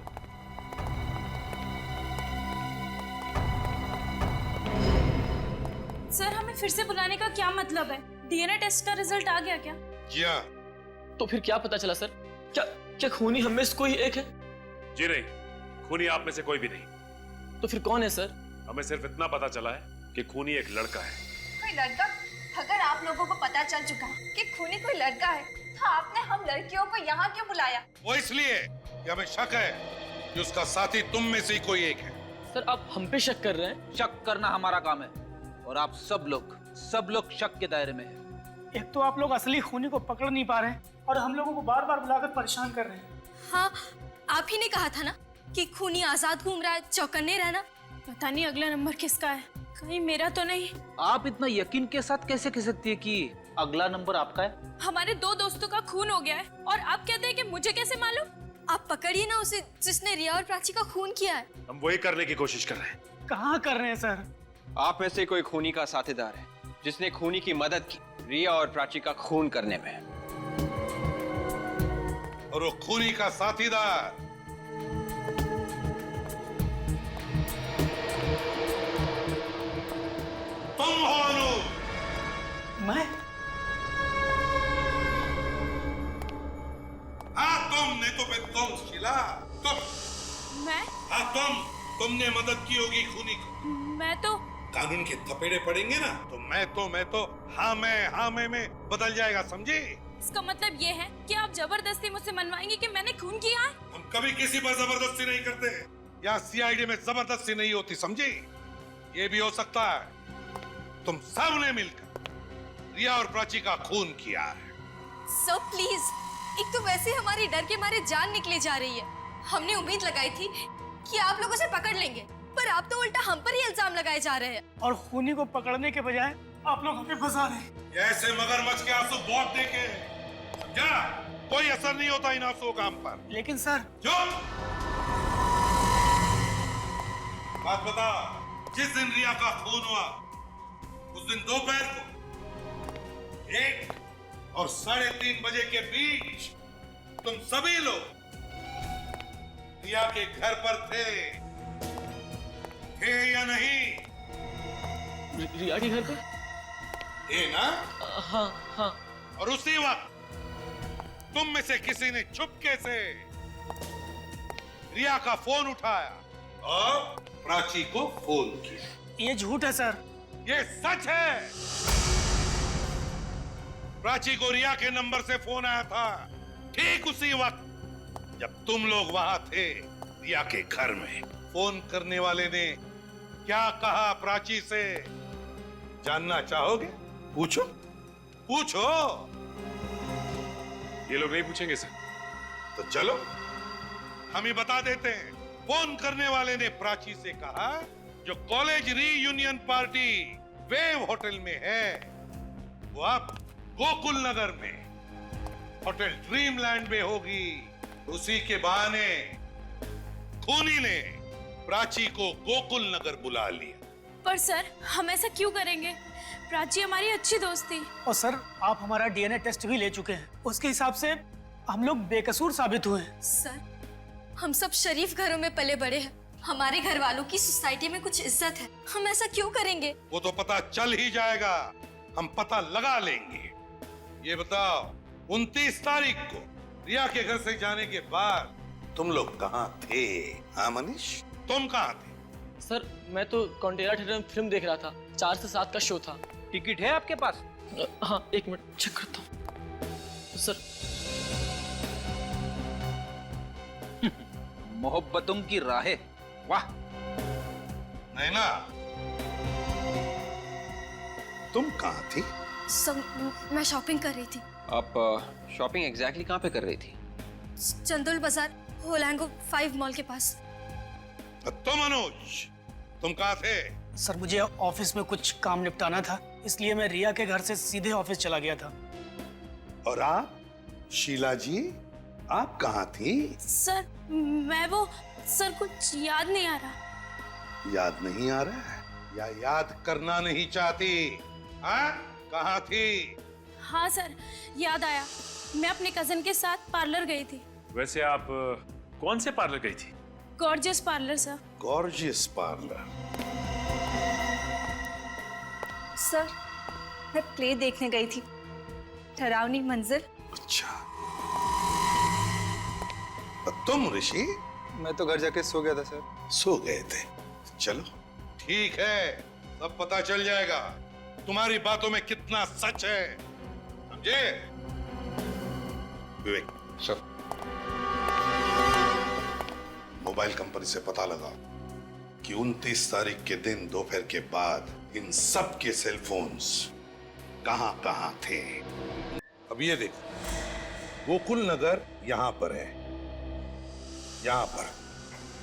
सर, हमें फिर से बुलाने का क्या मतलब है? डीएनए टेस्ट का रिजल्ट आ गया क्या? जी हाँ। तो फिर क्या पता चला सर? क्या खूनी हम में से कोई एक है? जी नहीं, खूनी आप में से कोई भी नहीं। तो फिर कौन है सर? हमें सिर्फ इतना पता चला है कि खूनी एक लड़का है। कोई लड़का? अगर आप लोगों को पता चल चुका कि खूनी कोई लड़का है, तो आपने हम लड़कियों को यहाँ क्यों बुलाया? वो इसलिए कि हमें शक है कि उसका साथी तुम में से ही कोई एक है। सर, आप हम पे शक कर रहे हैं? शक करना हमारा काम है, और आप सब लोग शक के दायरे में हैं। एक तो आप लोग असली खूनी को पकड़ नहीं पा रहे हैं, और हम लोगों को बार बार बुलाकर परेशान कर रहे हैं। हाँ, आप ही ने कहा था ना कि खूनी आजाद घूम रहा है, चौकन्ने रहना। पता नहीं अगला नंबर किसका है। कहीं मेरा तो नहीं? आप इतना यकीन के साथ कैसे कह सकती है कि अगला नंबर आपका है? हमारे 2 दोस्तों का खून हो गया है और आप कहते हैं कि मुझे कैसे मालूम? आप पकड़िए ना उसे जिसने रिया और प्राची का खून किया है। हम वही करने की कोशिश कर रहे हैं। कहाँ कर रहे हैं सर? आप में से कोई खूनी का साथीदार है जिसने खूनी की मदद की रिया और प्राची का खून करने में। और वो खूनी का साथीदार तुम हो अनु। मैं? हाँ तुम, नहीं तो फिर तुम शीला, तुम। मैं? हाँ तुमने मदद की होगी खूनी को। मैं तो कानून के थपेड़े पड़ेंगे ना तो मैं तो हाँ मैं बदल जाएगा, समझे? इसका मतलब ये है कि आप जबरदस्ती मुझसे मनवाएंगे कि मैंने खून किया है? हम कभी किसी पर जबरदस्ती नहीं करते। यहाँ सीआईडी में जबरदस्ती नहीं होती, समझे? ये भी हो सकता है तुम सबने मिलकर रिया और प्राची का खून किया है। सर प्लीज, एक तो वैसे हमारी डर के मारे जान निकले जा रही है। हमने उम्मीद लगाई थी कि आप लोग उसे पकड़ लेंगे, पर आप तो उल्टा हम पर ही इल्जाम लगाए जा रहे हैं। और खूनी को पकड़ने के बजाय आप लोग हमें फंसा रहे हैं। ऐसे मगरमच्छ के आंसू बहुत देखे, समझा? कोई असर नहीं होता इन आंसुओं का हम पर। लेकिन सर जो बात बता, जिस दिन रिया का खून हुआ उस दिन दोपहर को 1 और 3:30 बजे के बीच तुम सभी लोग रिया के घर पर थे या नहीं? रिया के घर पे? थे ना? हाँ। और उसी वक्त तुम में से किसी ने चुपके से रिया का फोन उठाया और प्राची को फोन किया। ये झूठ है सर। ये सच है। प्राची को रिया के नंबर से फोन आया था ठीक उसी वक्त जब तुम लोग वहां थे रिया के घर में। फोन करने वाले ने क्या कहा प्राची से जानना चाहोगे? पूछो। ये लोग नहीं पूछेंगे सर। तो चलो हम ही बता देते हैं। फोन करने वाले ने प्राची से कहा जो college reunion party wave hotel में है वो अब गोकुल नगर में होटल ड्रीमलैंड में होगी। उसी के बहाने खूनी ने प्राची को गोकुल नगर बुला लिया। पर सर हम ऐसा क्यों करेंगे? प्राची हमारी अच्छी दोस्त थी। और सर आप हमारा डीएनए टेस्ट भी ले चुके हैं, उसके हिसाब से हम लोग बेकसूर साबित हुए हैं। सर हम सब शरीफ घरों में पले बड़े हैं, हमारे घर वालों की सोसाइटी में कुछ इज्जत है, हम ऐसा क्यों करेंगे? वो तो पता चल ही जाएगा, हम पता लगा लेंगे। ये बताओ 29 तारीख को रिया के घर से जाने के बाद तुम लोग कहाँ थे? हाँ मनीष, तुम कहाँ थे? सर मैं तो कॉन्टेरा थिएटर में फिल्म देख रहा था। 4 से 7 का शो था। टिकट है आपके पास? हाँ 1 मिनट चेक करता हूँ सर। मोहब्बतों की राहें, वाह। नहीं ना, तुम कहाँ थी? सब मैं शॉपिंग कर रही थी। आप शॉपिंग एग्जैक्टली कहाँ पे कर रही थी? चंदोल बाजार होलैंगो 5 मॉल के पास। तुम अनुज, तुम कहाँ थे? सर मुझे ऑफिस में कुछ काम निपटाना था, इसलिए मैं रिया के घर से सीधे ऑफिस चला गया था। और आप शीला जी, आप कहाँ थी? सर मैं वो सर कुछ याद नहीं आ रहा। याद नहीं आ रहा है या याद करना नहीं चाहती? हाँ, कहाँ थी? हाँ सर याद आया, मैं अपने कजन के साथ पार्लर गई थी। वैसे आप कौन से पार्लर गई थी? Gorgeous parlour sir. Gorgeous parlour? Sir मैं प्ले देखने गई थी, डरावनी मंजिल। अच्छा, तुम ऋषि? मैं तो घर जाके सो गया था सर। सो गए थे? चलो ठीक है, सब पता चल जाएगा तुम्हारी बातों में कितना सच है, समझे? विवेक सर, मोबाइल कंपनी से पता लगा कि 29 तारीख के दिन दोपहर के बाद इन सब के सेल फोन्स कहां थे। अब ये देखो, गोकुल नगर यहां पर है, यहां पर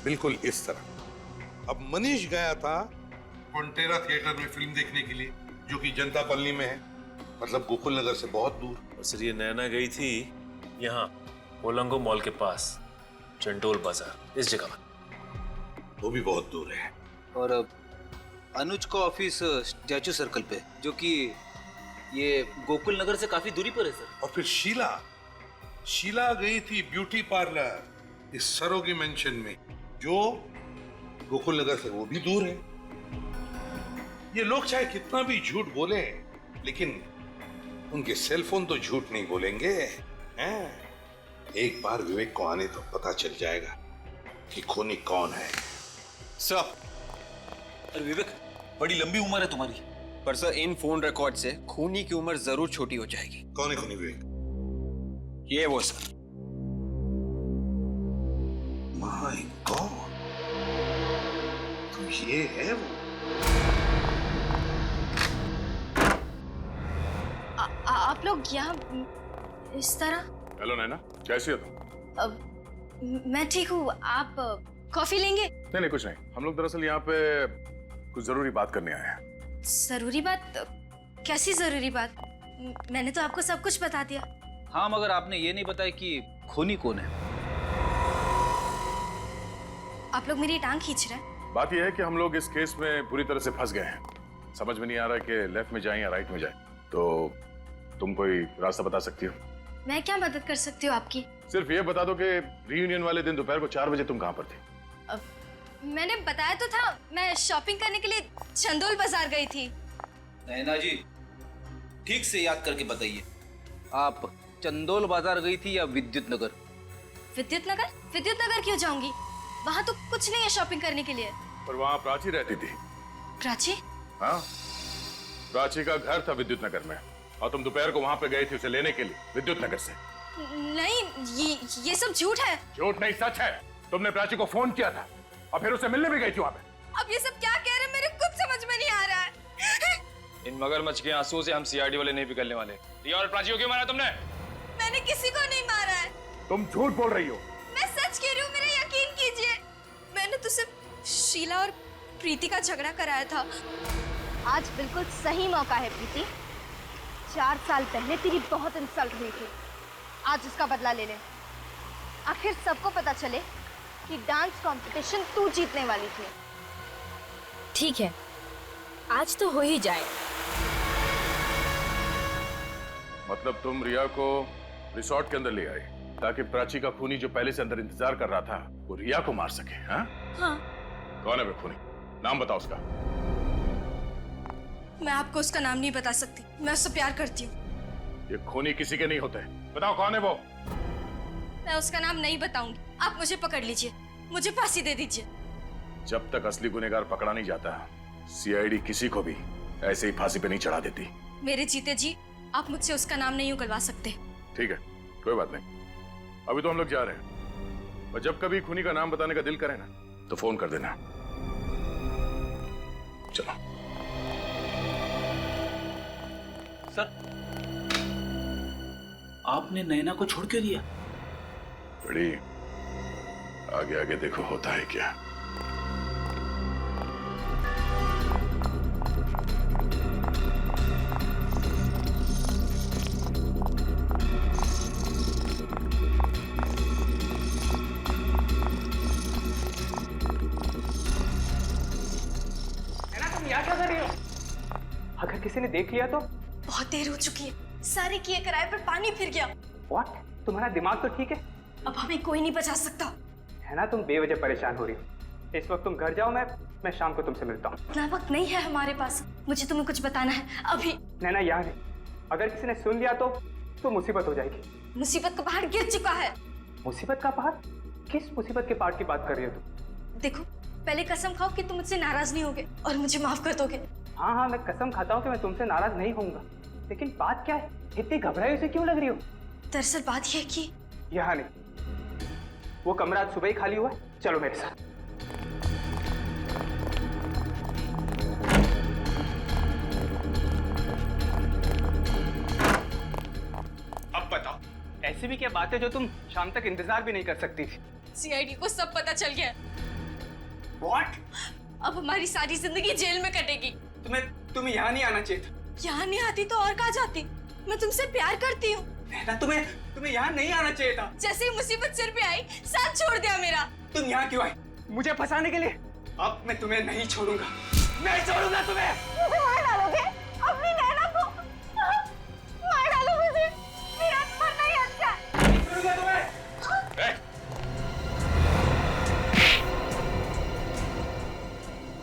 बिल्कुल इस तरह। अब मनीष गया था पोंटेरा थिएटर में फिल्म देखने के लिए, जो कि जनता कॉलोनी में है, मतलब गोकुल नगर से बहुत दूर। और सर ये नैना गई थी यहाँ ओलंगो मॉल के पास, चंडोल बाजार, इस जगह पर। वो भी बहुत दूर है। और अनुज का ऑफिस स्टैचू सर्कल पे, जो कि ये गोकुल नगर से काफी दूरी पर है सर। और फिर शीला गई थी ब्यूटी पार्लर इस सरोगी मेंशन में, जो गोकुल नगर से वो भी दूर है। ये लोग चाहे कितना भी झूठ बोले, लेकिन उनके सेलफोन तो झूठ नहीं बोलेंगे हैं? एक बार विवेक को आने तो पता चल जाएगा कि खूनी कौन है। सर, अरे विवेक, बड़ी लंबी उम्र है तुम्हारी। पर सर इन फोन रिकॉर्ड से खूनी की उम्र जरूर छोटी हो जाएगी। कौन है खूनी विवेक? ये वो सर। माय गॉड, तो ये है वो। आप लोग यहाँ इस तरह? हेलो नैना, कैसी हो तुम? मैं ठीक हूँ। आप कॉफी लेंगे? नहीं कुछ नहीं, हम लोग दरअसल यहाँ पे कुछ जरूरी बात करने आए हैं। जरूरी बात? कैसी जरूरी बात? मैंने तो आपको सब कुछ बता दिया। हाँ, मगर आपने ये नहीं बताया कि खूनी कौन है। आप लोग मेरी टांग खींच रहे हैं। बात यह है कि हम लोग इस केस में पूरी तरह से फंस गए हैं। समझ में नहीं आ रहा कि लेफ्ट में जाएं या राइट में जाएं। तो तुम कोई रास्ता बता सकती हो? मैं क्या मदद कर सकती हूँ आपकी? सिर्फ ये बता दो कि रीयूनियन वाले दिन दोपहर को 4 बजे तुम कहाँ पर थी? मैंने बताया तो था, मैं शॉपिंग करने के लिए चंदोल बाजार गई थी। नैना जी, ठीक से याद करके बताइए, आप चंदोल बाजार गई थी या विद्युत नगर? विद्युत नगर? विद्युत नगर क्यों जाऊंगी? वहाँ तो कुछ नहीं है शॉपिंग करने के लिए। पर वहाँ प्राची रहती थी। प्राची? हाँ, प्राची का घर था विद्युत नगर में, और तुम दोपहर को वहाँ पे गए थे उसे लेने के लिए विद्युत नगर से। नहीं, ये सब झूठ है। झूठ नहीं, सच है। तुमने प्राची को फोन किया था और फिर उसे मिलने भी गई थी वहाँ पे। अब ये सब क्या कह रहे हैं, मेरे कुछ समझ में नहीं आ रहा है। इन मगरमच्छ के आंसुओं से हम सीआईडी वाले नहीं पिघलने वाले। रिया और प्राची को क्यों मारा तुमने? मैंने किसी को नहीं मारा है। तुम झूठ बोल रही हो। मैं सच कह रही हूँ, मेरा यकीन कीजिए। मैंने तो सिर्फ शीला और प्रीति का झगड़ा कराया था। आज बिल्कुल सही मौका है प्रीति। 4 साल पहले तेरी बहुत इंसल्ट हुई थी, आज उसका बदला ले ले। आखिर सबको पता चले कि डांस कंपटीशन तू जीतने वाली थी। ठीक है, आज तो हो ही जाए। मतलब तुम रिया को रिसोर्ट के अंदर ले आए ताकि प्राची का खूनी जो पहले से अंदर इंतजार कर रहा था वो रिया को मार सके? हाँ? हाँ। कौन है वो खूनी? नाम बताओ उसका। मैं आपको उसका नाम नहीं बता सकती, मैं उससे प्यार करती हूँ। ये खूनी किसी के नहीं होते। बताओ कौन है वो? मैं उसका नाम नहीं बताऊंगी, आप मुझे पकड़ लीजिए, मुझे फांसी दे दीजिए। जब तक असली गुनहगार पकड़ा नहीं जाता, सीआईडी किसी को भी ऐसे ही फांसी पे नहीं चढ़ा देती। मेरे जीते जी आप मुझसे उसका नाम नहीं उगलवा सकते। ठीक है, कोई बात नहीं। अभी तो हम लोग जा रहे हैं, और जब कभी खूनी का नाम बताने का दिल करे ना तो फोन कर देना। चलो। सर, आपने नैना को छोड़ क्यों दिया? बड़ी आगे आगे देखो होता है क्या। तुम यहाँ क्या कर रही हो? अगर किसी ने देख लिया तो? बहुत देर हो चुकी है, सारे किए कराए पर पानी फिर गया। What? तुम्हारा दिमाग तो ठीक है? अब हमें कोई नहीं बचा सकता। है ना, तुम बेवजह परेशान हो रही हो। इस वक्त तुम घर जाओ, मैं शाम को तुमसे मिलता हूँ। इतना वक्त नहीं है हमारे पास, मुझे तुम्हें कुछ बताना है अभी। नैना याद है, अगर किसी ने सुन लिया तो मुसीबत हो जाएगी। मुसीबत का पहाड़ गिर चुका है। मुसीबत का पहाड़? किस मुसीबत के पहाड़ की बात कर रही हो तुम? देखो, पहले कसम खाओ कि तुम मुझसे नाराज नहीं होगे और मुझे माफ कर दोगे। हाँ, मैं कसम खाता हूँ कि मैं तुमसे नाराज नहीं होऊंगा। लेकिन बात क्या है, इतनी घबराई से क्यों लग रही हो? दरअसल बात यह है कि यहाँ नहीं, वो कमरा आज सुबह ही खाली हुआ है। चलो मेरे साथ। अब बताओ, ऐसी भी क्या बात है जो तुम शाम तक इंतजार भी नहीं कर सकती थी? सीआईडी को सब पता चल गया। What? अब हमारी सारी जिंदगी जेल में कटेगी। तुम्हें यहाँ नहीं आना चाहिए था। यहाँ नहीं आती तो और कहाँ जाती? मैं तुमसे प्यार करती हूँ। नैना, तुम्हें यहाँ नहीं आना चाहिए था। जैसे ही मुसीबत सिर पे आई, साथ छोड़ दिया मेरा। तुम यहाँ क्यों आई? मुझे फंसाने के लिए? अब मैं तुम्हें नहीं छोड़ूंगा, नहीं छोड़ूंगा तुम्हें। मुझे मार डालोगे? अपनी नैना को मार डालो मुझे। मेरा मरना ही अच्छा है। नहीं छोड़ूंगा तुम्हें।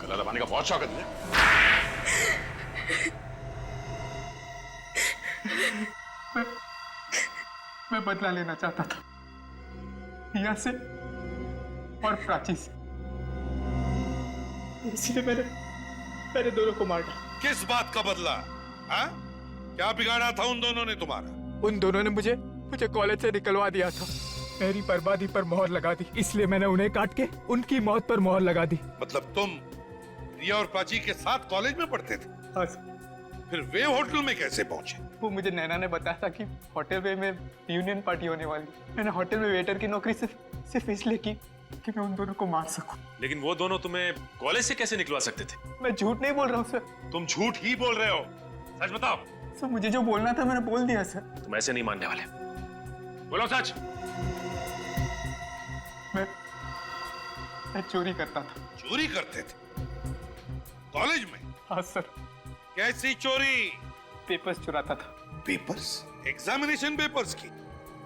गला दबाने का बहुत शौक है तुझे। मैं बदला लेना चाहता था रिया से और प्राची से, इसलिए मैंने दोनों को मार डाला। किस बात का बदला? हाँ? क्या बिगाड़ा था उन दोनों ने तुम्हारा? उन दोनों ने मुझे कॉलेज से निकलवा दिया था। मेरी बर्बादी पर मोहर लगा दी, इसलिए मैंने उन्हें काट के उनकी मौत पर मोहर लगा दी। मतलब तुम रिया और प्राची के साथ कॉलेज में पढ़ते थे? हाँ। फिर वे होटल में कैसे पहुंचे? वो मुझे नैना ने बताया था कि होटल में यूनियन पार्टी होने वाली। मैंने होटल में वेटर की नौकरी सिर्फ इसलिए की कि मैं उन दोनों को मार सकूं। लेकिन वो दोनों तुम्हें कॉलेज से कैसे निकलवा सकते थे? मैं झूठ नहीं बोल रहा हूँ सर। तुम झूठ ही बोल रहे हो, सच बताओ। सर मुझे जो बोलना था मैंने बोल दिया सर। तुम ऐसे नहीं मानने वाले, बोलो सच। मैं चोरी करता था। चोरी करते थे कॉलेज में? हाँ सर। कैसी चोरी? पेपर्स चुराता था। पेपर्स? एग्जामिनेशन पेपर्स की?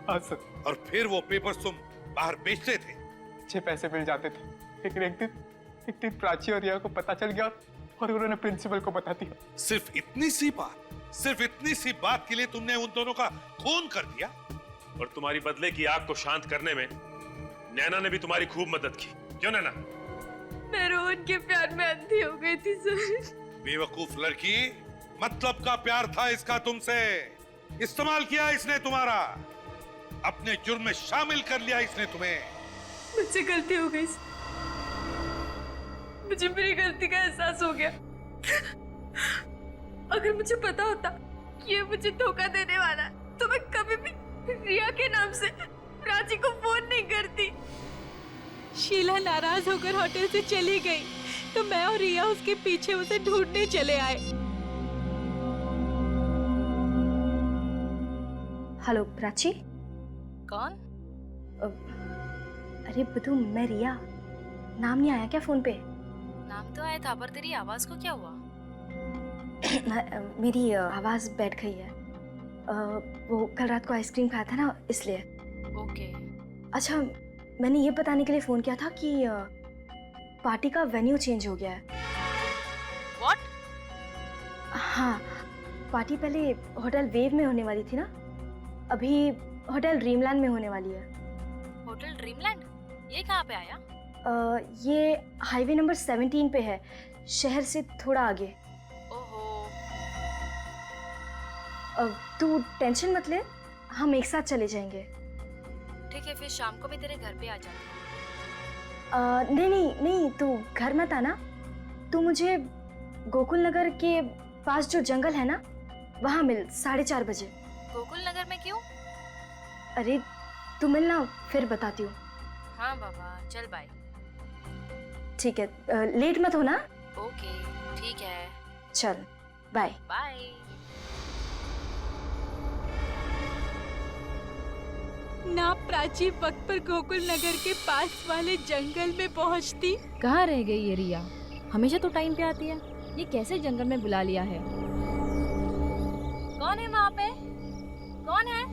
हाँ सर। और फिर वो पेपर्स तुम बाहर बेचते थे? अच्छे पैसे मिल जाते थे। लेकिन एक दिन प्राची और रिया को पता चल गया और उन्होंने प्रिंसिपल को बता दिया। सिर्फ इतनी सी बात के लिए तुमने उन दोनों का खून कर दिया? और तुम्हारी बदले की आग को शांत करने में नैना ने भी तुम्हारी खूब मदद की, क्यों नैना? मैं रोहन के प्यार में अंधी हो गई थी सर। बेवकूफ लड़की, मतलब का प्यार था इसका तुमसे। इस्तेमाल किया इसने तुम्हारा, अपने जुर्म में शामिल कर लिया इसने तुम्हें। मुझसे गलती हो गई, मुझे मेरी गलती का एहसास हो गया। अगर मुझे पता होता कि ये मुझे धोखा देने वाला है तो मैं कभी भी रिया के नाम से प्राची को फोन नहीं करती। शीला नाराज होकर होटल से चली गई तो मैं और रिया उसके पीछे उसे ढूंढने चले आए। हेलो प्राची। कौन? अरे बुद्धू, मैं रिया। नाम नहीं आया क्या फोन पे? नाम तो आया था पर तेरी आवाज को क्या हुआ? मेरी आवाज बैठ गई है। वो कल रात को आइसक्रीम खाया था ना, इसलिए। ओके। अच्छा, मैंने ये बताने के लिए फोन किया था कि पार्टी का वेन्यू चेंज हो गया है। What? हाँ, पार्टी पहले होटल वेव में होने वाली थी ना, अभी होटल ड्रीमलैंड में होने वाली है। Hotel dreamland? ये कहाँ पे आया? ये हाईवे नंबर 17 पे है, शहर से थोड़ा आगे। ओहो। तू टेंशन मत ले, हम एक साथ चले जाएंगे। ठीक है, फिर शाम को मैं तेरे घर पे आ जाती हूँ। नहीं, तू घर मत आना। तू मुझे गोकुल नगर के पास जो जंगल है ना, वहाँ मिल 4:30 बजे। गोकुल नगर में क्यों? अरे तू मिलना, फिर बताती हूँ। हाँ बाबा, चल बाय। ठीक है, लेट मत होना। ओके, ठीक है। चल, बाय। बाय। ना प्राची वक्त पर गोकुल नगर के पास वाले जंगल में पहुंचती। कहाँ रह गई ये रिया? हमेशा तो टाइम पे आती है, ये कैसे जंगल में बुला लिया है? कौन है वहाँ पे? कौन है?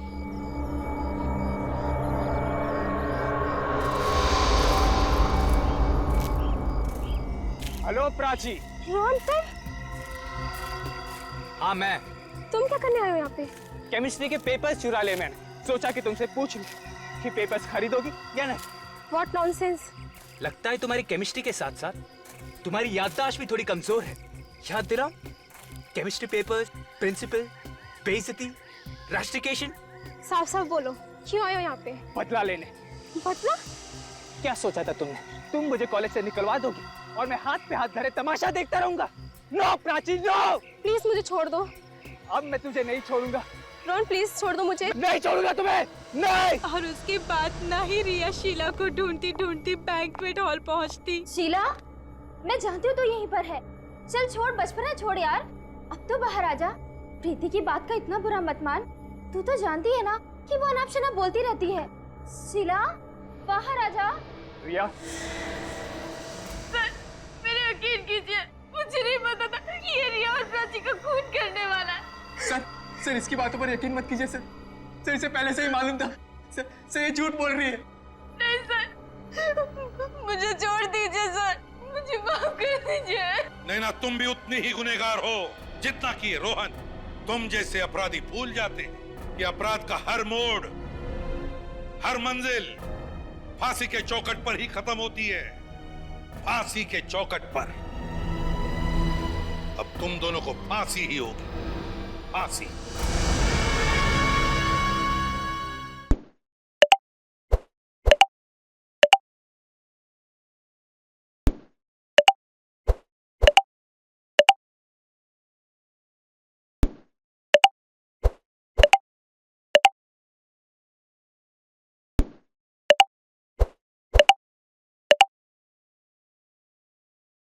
हेलो प्राची। रोहन सर? हाँ मैं। तुम क्या करने आए हो यहाँ पे? केमिस्ट्री के पेपर्स चुरा ले मैंने। सोचा कि तुमसे पूछ लूं कि पेपर्स खरीदोगी या नहीं। What nonsense? लगता है तुम्हारी केमिस्ट्री के साथ साथ तुम्हारी याददाश्त भी थोड़ी कमजोर है। याद दिलाओ, केमिस्ट्री पेपर्स, प्रिंसिपल, बेइज्जती, रास्टिकेशन। साफ साफ बोलो, क्यों आए हो यहाँ पे? बदला लेने। बदला? क्या सोचा था तुमने? तुम मुझे कॉलेज से निकलवा दोगी और मैं हाथ पे हाथ धरे तमाशा देखता रहूंगा? No Prachi, no. प्लीज मुझे छोड़ दो। अब मैं तुझे नहीं छोड़ूंगा। रोहन प्लीज छोड़ दो मुझे। नहीं छोड़ूंगा तुम्हें, नहीं। और उसके बाद ना ही रिया शीला को ढूंढती ढूंढती बैंक्वेट हॉल पहुंचती। शीला? मैं जानती हूँ तो यहीं पर है। चल छोड़, बचपना छोड़ यार, अब तो बाहर आ जा। प्रीति की बात का इतना बुरा मत मान। तू तो जानती है ना कि वो अनाप शनाप बोलती रहती है। शीला, बाहर आ जा। रिया, सर, मेरे यकीन कीजिए, मुझे नहीं पता था कि ये रिया और प्राची का खून करने वाला है। सर इसकी बातों पर यकीन मत कीजिए सर। सर इसे पहले से ही मालूम था। सर ये झूठ बोल रही है। नहीं सर, मुझे छोड़ दीजिए सर, मुझे माफ कर दीजिए। नैना, तुम भी उतनी ही गुनहगार हो जितना कि ये रोहन। तुम जैसे अपराधी भूल जाते हैं कि अपराध का हर मोड़, हर मंजिल फांसी के चौखट पर ही खत्म होती है। फांसी के चौखट पर। अब तुम दोनों को फांसी ही होगी, फांसी।